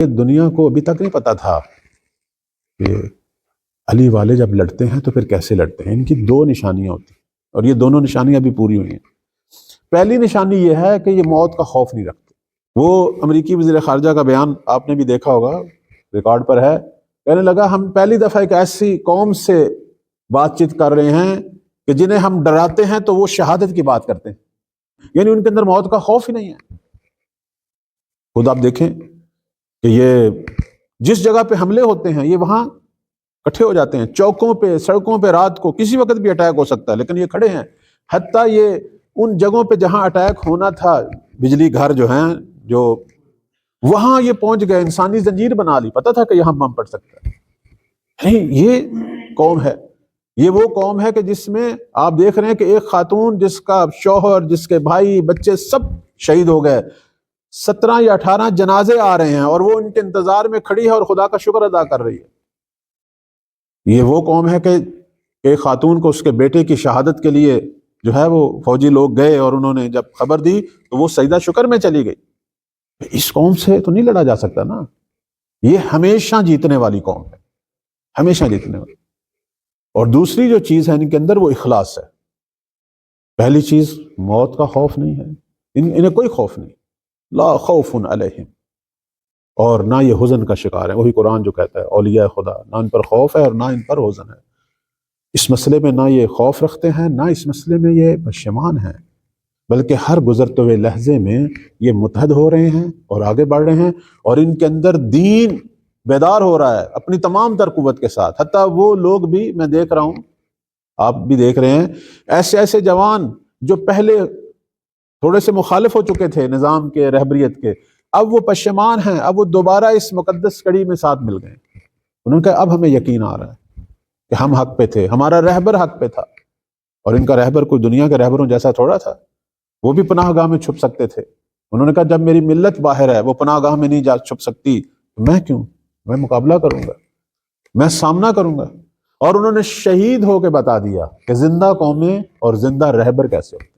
دنیا کو ابھی تک نہیں پتا تھا کہ علی والے جب لڑتے ہیں تو پھر کیسے لڑتے ہیں. ان کی دو نشانیاں ہوتی ہیں اور یہ دونوں نشانیاں بھی پوری ہوئی ہیں. پہلی نشانی یہ ہے کہ یہ موت کا خوف نہیں رکھتے. وہ امریکی وزیر خارجہ کا بیان آپ نے بھی دیکھا ہوگا، ریکارڈ پر ہے، کہنے لگا ہم پہلی دفعہ ایک ایسی قوم سے بات چیت کر رہے ہیں کہ جنہیں ہم ڈراتے ہیں تو وہ شہادت کی بات کرتے ہیں. یعنی ان کے اندر موت کا خوف ہی نہیں ہے. خود آپ دیکھیں کہ یہ جس جگہ پہ حملے ہوتے ہیں یہ وہاں کٹھے ہو جاتے ہیں، چوکوں پہ، سڑکوں پہ رات کو کسی وقت بھی اٹیک ہو سکتا ہے، لیکن یہ کھڑے ہیں. حتیٰ یہ ان جگہوں پہ جہاں اٹیک ہونا تھا، بجلی گھر جو ہیں جو وہاں یہ پہنچ گئے، انسانی زنجیر بنا لی، پتہ تھا کہ یہاں بم پڑ سکتا ہے. یہ قوم ہے، یہ وہ قوم ہے کہ جس میں آپ دیکھ رہے ہیں کہ ایک خاتون جس کا شوہر، جس کے بھائی بچے سب شہید ہو گئے، 17 یا 18 جنازے آ رہے ہیں اور وہ ان کے انتظار میں کھڑی ہے اور خدا کا شکر ادا کر رہی ہے. یہ وہ قوم ہے کہ ایک خاتون کو اس کے بیٹے کی شہادت کے لیے جو ہے وہ فوجی لوگ گئے اور انہوں نے جب خبر دی تو وہ سجدہ شکر میں چلی گئی. اس قوم سے تو نہیں لڑا جا سکتا نا. یہ ہمیشہ جیتنے والی قوم ہے، ہمیشہ جیتنے والی. اور دوسری جو چیز ہے ان کے اندر وہ اخلاص ہے. پہلی چیز موت کا خوف نہیں ہے، انہیں کوئی خوف نہیں، لا خوف علیہم، اور نہ یہ حزن کا شکار ہے. وہی قرآن جو کہتا ہے اولیاء خدا نہ ان پر خوف ہے اور نہ ان پر حزن ہے. اس مسئلے میں نہ یہ خوف رکھتے ہیں نہ اس مسئلے میں یہ پشیمان ہیں، بلکہ ہر گزرتے ہوئے لحظے میں یہ متحد ہو رہے ہیں اور آگے بڑھ رہے ہیں، اور ان کے اندر دین بیدار ہو رہا ہے اپنی تمام تر قوت کے ساتھ. حتیٰ وہ لوگ بھی، میں دیکھ رہا ہوں، آپ بھی دیکھ رہے ہیں، ایسے ایسے جوان جو پہلے تھوڑے سے مخالف ہو چکے تھے نظام کے، رہبریت کے، اب وہ پشیمان ہیں، اب وہ دوبارہ اس مقدس کڑی میں ساتھ مل گئے. انہوں نے کہا اب ہمیں یقین آ رہا ہے کہ ہم حق پہ تھے، ہمارا رہبر حق پہ تھا. اور ان کا رہبر کوئی دنیا کے رہبروں جیسا تھوڑا تھا، وہ بھی پناہ گاہ میں چھپ سکتے تھے. انہوں نے کہا جب میری ملت باہر ہے، وہ پناہ گاہ میں نہیں جا چھپ سکتی، میں کیوں؟ میں مقابلہ کروں گا، میں سامنا کروں گا. اور انہوں نے شہید ہو کے بتا دیا کہ زندہ قومیں اور زندہ رہبر کیسے ہو.